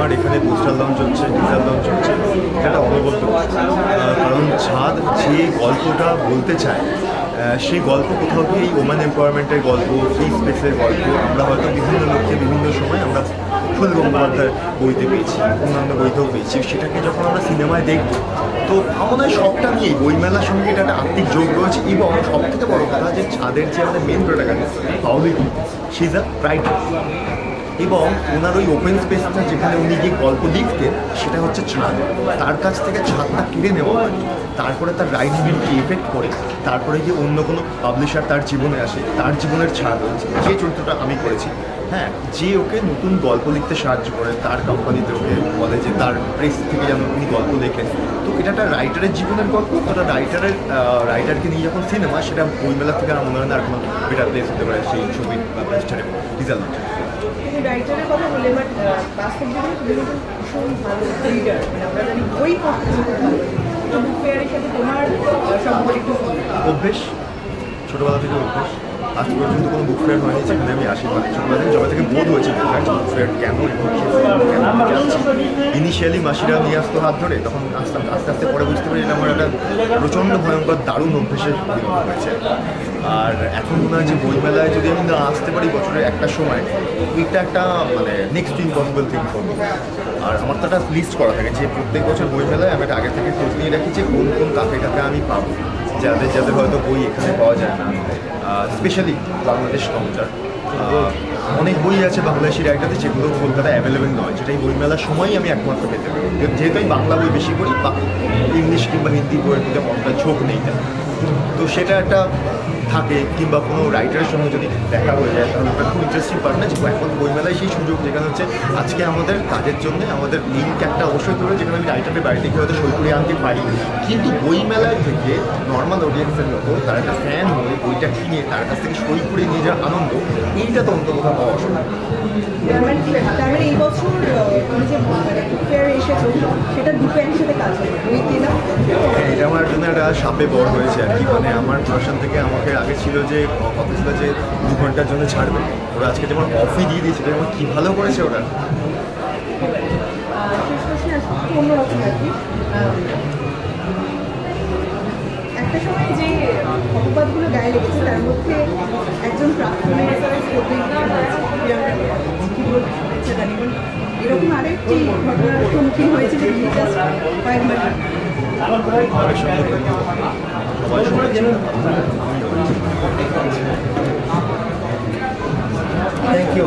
আমার এখানে poster launch হচ্ছে, টিজার লঞ্চ হচ্ছে, এটা অনবদ্য। কারণ ছাদ যে গল্পটা বলতে চায় সেই গল্প কোথাও কি এই ওম্যান এম্পাওয়ারমেন্টের গল্প, ফ্রি স্পেসের গল্প আমরা হয়তো বিভিন্ন লোককে বিভিন্ন সময় আমরা ফুল গঙ্গোপাধ্যায়ের বইতে পেয়েছি, অন্যান্য বইতেও পেয়েছি। সেটাকে যখন আমরা সিনেমায় দেখব তো আমাদের সবটা নিয়েই বইমেলার সঙ্গে এটা একটা আত্মিক যোগ রয়েছে। এবং সবথেকে বড় কথা যে ছাদের যে আমাদের main protagonist Paoli, she is a writer, এবং ওনার ওই ওপেন স্পেসটা যেখানে উনি গিয়ে গল্প লিখতেন সেটা হচ্ছে ছাদ। তার কাছ থেকে ছাদটা কেড়ে নেওয়া হয়, তারপরে তার রাইটিংকে এফেক্ট করে তারপরে গিয়ে অন্য কোনো পাবলিশার তার জীবনে আসে, তার জীবনের ছাদ হচ্ছে যে চরিত্রটা আমি করেছি, হ্যাঁ, যে ওকে নতুন গল্প লিখতে সাহায্য করে, তার কোম্পানিতে ওকে বলে যে তার প্রেস থেকে যেন উনি গল্প লেখেন। তো এটা একটা রাইটারের জীবনের গল্প, ওটা রাইটারকে নিয়ে যখন সিনেমা, সেটা বইমেলা থেকে আমার মনে হয় না আর কোনো বেটার প্লেস হতে পারে সেই ছবির বা পোস্টারে টিজার লঞ্চে। রাইটারের কথা বলে, বাট বাস্তব জীবনে তুমি কিন্তু ভীষণ ভালো রিডার, মানে আমরা জানি বই পড়তে ভালো। তো বুক ফেয়ারের সাথে তোমার সম্পর্ক একটু অভ্যেস, ছোটোবেলা থেকে অভ্যেস। আজ পর্যন্ত কোনো বুক ফেয়ার হয়নি যেখানে আমি আসি, মানে ছোটোবেলা থেকে যবে থেকে বোধ হয়েছে বুক ফেয়ার কেন ইনিশিয়ালি মাসিরা নিয়ে আসতো হাত ধরে, তখন আসতাম, আস্তে আস্তে পরে বুঝতে পারি এটা আমার একটা প্রচণ্ড ভয়ঙ্কর দারুণ অভ্যেসের পরিণত হয়েছে। আর এখন মনে হয় যে বইমেলায় যদি আমি না আসতে পারি বছরের একটা সময়, ওইটা একটা মানে next impossible thing for me. আর আমার তো একটা লিস্ট করা থাকে যে প্রত্যেক বছর বইমেলায় আমি একটা আগে থেকে খোঁজ নিয়ে রাখি যে কোন কোন কাফে আমি পাবো, যাদের হয়তো বই এখানে পাওয়া যায় না, স্পেশালি বাংলাদেশ কাউন্টার। অনেক বই আছে বাংলাদেশি রাইটারদের যেগুলো কলকাতায় অ্যাভেলেবেল নয়, যেটা এই বইমেলার সময়ই আমি একমাত্র পেতে পারি, যেহেতু আমি বাংলা বই বেশি পড়ি বা ইংলিশ কিংবা হিন্দি বইয়ের মধ্যে অতটা ঝোঁক নেই। তো সেটা একটা থাকে, কিংবা কোনো রাইটারের সঙ্গে যদি দেখা হয়ে যায় তাহলে ওটা খুব ইন্টারেস্টিং পারে না। যে এখন বইমেলায় সেই সুযোগ যেখানে হচ্ছে আজকে আমাদের কাজের জন্য আমাদের লিঙ্ক একটা অবশ্যই করে, যেখানে আমি রাইটারের বাড়িতে গিয়ে হয়তো সই করে আনতে পারি, কিন্তু বইমেলায় থেকে নর্মাল অডিয়েন্সের মতো তার একটা ফ্যান হয়ে বইটা কিনে তার কাছ থেকে সই করে নিয়ে যাওয়ার আনন্দ, এইটা তো অন্ত কোথাও পাওয়া অসম্ভব। তার মানে এই বছর তুমি যে বুক ফেয়ারে এসেছো সেটা দুটো একসাথে কাজ হবে, বই কেনা। এটা আমার জন্য একটা সাপে বড় হয়েছে আর কি। মানে আমার প্রশাসন থেকে আমাকে আগে ছিল যে কথা ছিল যে 2 ঘন্টার জন্য ছাড়বে, ওরা আজকে যেমন অফই দিয়ে দিয়েছে, যেমন কী ভালো করেছে ওরা। অন্যরকম আর কি, একটা সময় যে অপবাদগুলো গায়ে লেগেছে তার মধ্যে একজন প্রাক্তনের এরকম আরেকটি ঘটনার সম্মুখীন হয়েছে যে কয়েকবার থ্যাংক ইউ।